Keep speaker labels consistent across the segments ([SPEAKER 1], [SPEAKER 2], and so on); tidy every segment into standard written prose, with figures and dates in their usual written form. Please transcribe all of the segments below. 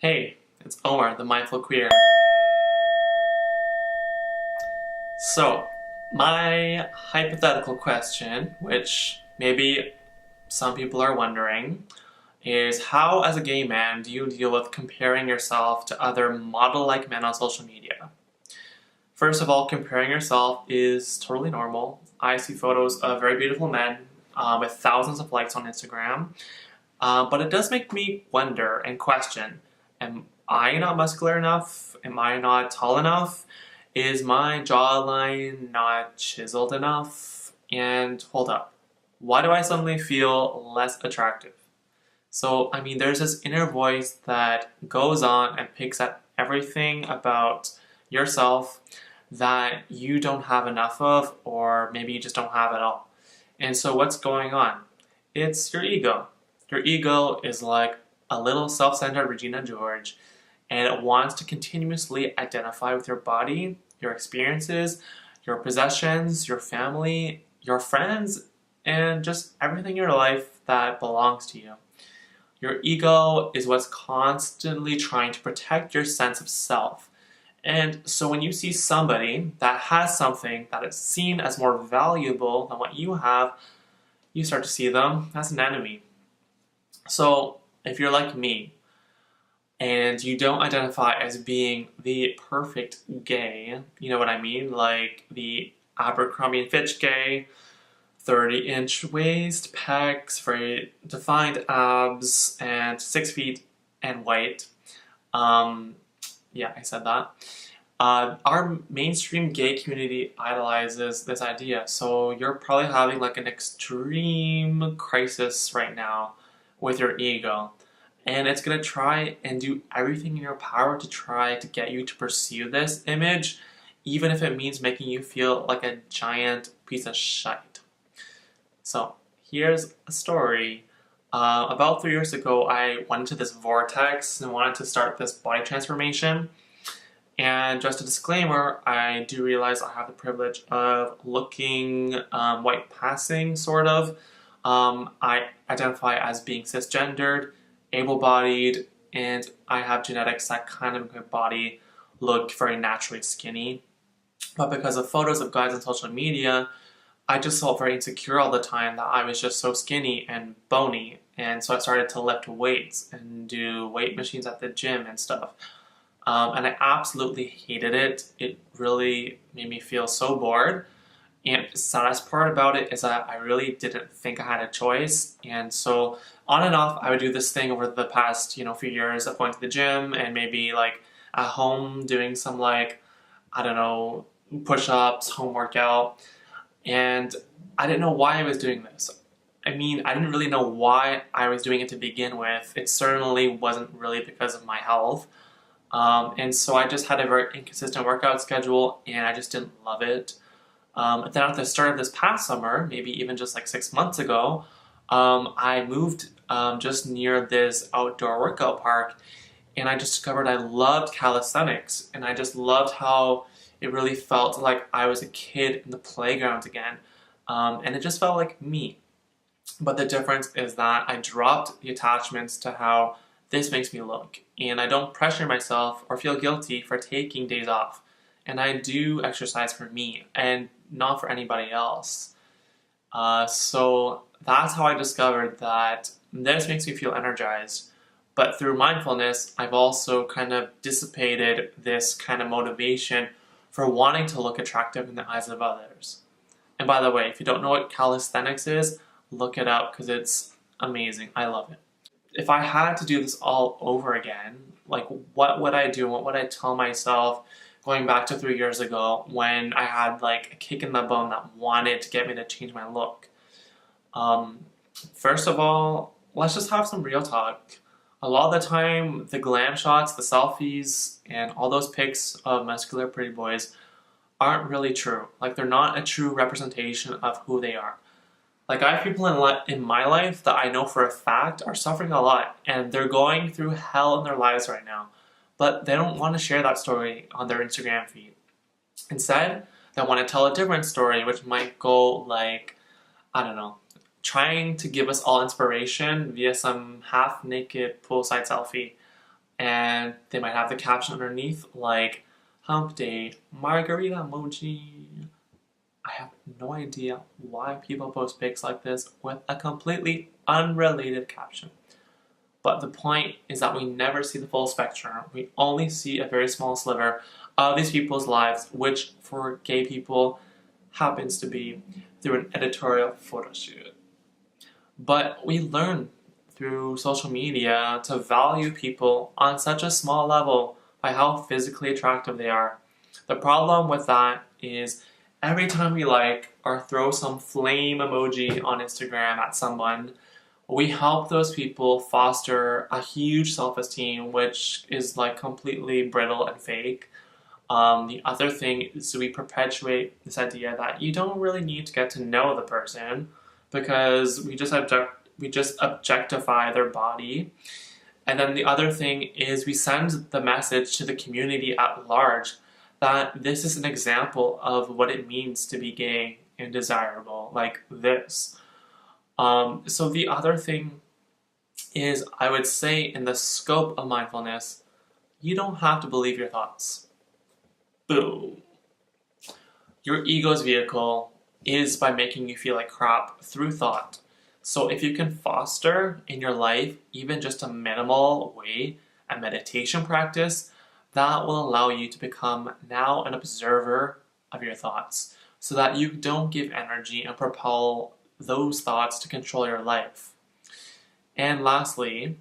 [SPEAKER 1] Hey, it's Omar, the Mindful Queer. So, my hypothetical question, which maybe some people are wondering, is how, as a gay man, do you deal with comparing yourself to other model-like men on social media? First of all, comparing yourself is totally normal. I see photos of very beautiful men with thousands of likes on Instagram, but it does make me wonder and question, am I not muscular enough? Am I not tall enough? Is my jawline not chiseled enough? And hold up, why do I suddenly feel less attractive? So, there's this inner voice that goes on and picks at everything about yourself that you don't have enough of, or maybe you just don't have at all. And so, what's going on? It's your ego. Your ego is like a little self centered Regina George, and it wants to continuously identify with your body, your experiences, your possessions, your family, your friends, and just everything in your life that belongs to you. Your ego is what's constantly trying to protect your sense of self. And so when you see somebody that has something that is seen as more valuable than what you have, you start to see them as an enemy. So if you're like me, and you don't identify as being the perfect gay, you know what I mean? Like the Abercrombie and Fitch gay, 30-inch waist, pecs, very defined abs, and 6 feet and white. Yeah, I said that. Our mainstream gay community idolizes this idea, so you're probably having like an extreme crisis right now with your ego. And it's going to try and do everything in your power to try to get you to pursue this image, even if it means making you feel like a giant piece of shite. So, here's a story. About 3 years ago, I went into this vortex and wanted to start this body transformation. And just a disclaimer, I do realize I have the privilege of looking white passing, sort of. I identify as being cisgendered, able-bodied, and I have genetics that kind of make my body look very naturally skinny. But because of photos of guys on social media, I just felt very insecure all the time that I was just so skinny and bony. And so I started to lift weights and do weight machines at the gym and stuff. And I absolutely hated it. It really made me feel so bored. And the saddest part about it is that I really didn't think I had a choice. And so on and off, I would do this thing over the past, few years of going to the gym and maybe like at home doing some like, I don't know, push-ups, home workout. And I didn't know why I was doing this. I didn't really know why I was doing it to begin with. It certainly wasn't really because of my health. And so I just had a very inconsistent workout schedule and I just didn't love it. Then at the start of this past summer, maybe even just like 6 months ago, I moved just near this outdoor workout park, and I just discovered I loved calisthenics, and I just loved how it really felt like I was a kid in the playground again, and it just felt like me. But the difference is that I dropped the attachments to how this makes me look, and I don't pressure myself or feel guilty for taking days off. And I do exercise for me and not for anybody else. So that's how I discovered that this makes me feel energized. But through mindfulness, I've also kind of dissipated this kind of motivation for wanting to look attractive in the eyes of others. And by the way, if you don't know what calisthenics is, look it up because it's amazing. I love it. If I had to do this all over again, like what would I do? What would I tell myself going back to 3 years ago when I had like a kick in the bum that wanted to get me to change my look? First of all, let's just have some real talk. A lot of the time, the glam shots, the selfies, and all those pics of muscular pretty boys aren't really true. Like, they're not a true representation of who they are. Like, I have people in my life that I know for a fact are suffering a lot, and they're going through hell in their lives right now. But they don't want to share that story on their Instagram feed. Instead, they want to tell a different story, which might go like, I don't know, trying to give us all inspiration via some half-naked poolside selfie. and they might have the caption underneath like hump day, margarita emoji. I have no idea why people post pics like this with a completely unrelated caption. But the point is that we never see the full spectrum. We only see a very small sliver of these people's lives, which for gay people happens to be through an editorial photo shoot. But we learn through social media to value people on such a small level by how physically attractive they are. The problem with that is every time we like or throw some flame emoji on Instagram at someone, we help those people foster a huge self-esteem, which is like completely brittle and fake. The other thing is we perpetuate this idea that you don't really need to get to know the person because we just objectify their body. And then the other thing is we send the message to the community at large that this is an example of what it means to be gay and desirable, like this. So the other thing is, I would say, in the scope of mindfulness, you don't have to believe your thoughts. Boom. Your ego's vehicle is by making you feel like crap through thought. So if you can foster in your life even just a minimal way, a meditation practice, that will allow you to become now an observer of your thoughts so that you don't give energy and propel those thoughts to control your life. And lastly,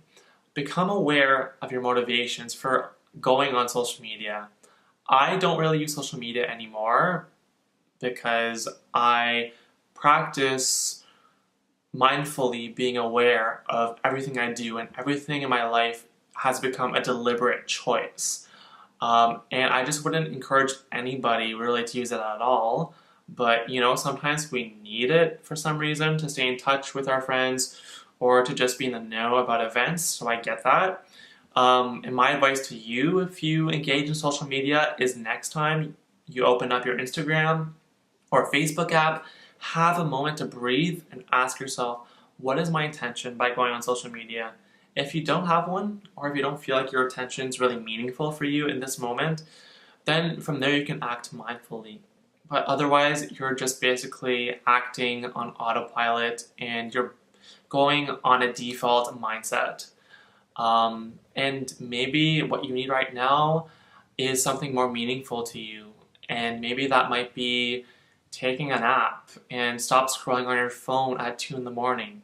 [SPEAKER 1] become aware of your motivations for going on social media. I don't really use social media anymore because I practice mindfully being aware of everything I do, and everything in my life has become a deliberate choice. And I just wouldn't encourage anybody really to use it at all. But, sometimes we need it for some reason to stay in touch with our friends or to just be in the know about events, so I get that. And my advice to you, if you engage in social media, is next time you open up your Instagram or Facebook app, have a moment to breathe and ask yourself, what is my intention by going on social media? If you don't have one, or if you don't feel like your attention is really meaningful for you in this moment, then from there you can act mindfully. But otherwise, you're just basically acting on autopilot and you're going on a default mindset. And maybe what you need right now is something more meaningful to you. And maybe that might be taking a nap and stop scrolling on your phone at 2 in the morning.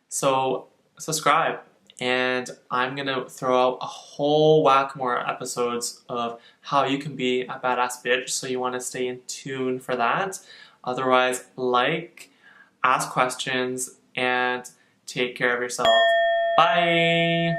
[SPEAKER 1] So subscribe, and I'm gonna throw out a whole whack more episodes of how you can be a badass bitch, so you want to stay in tune for that. Otherwise, ask questions, and take care of yourself. Bye!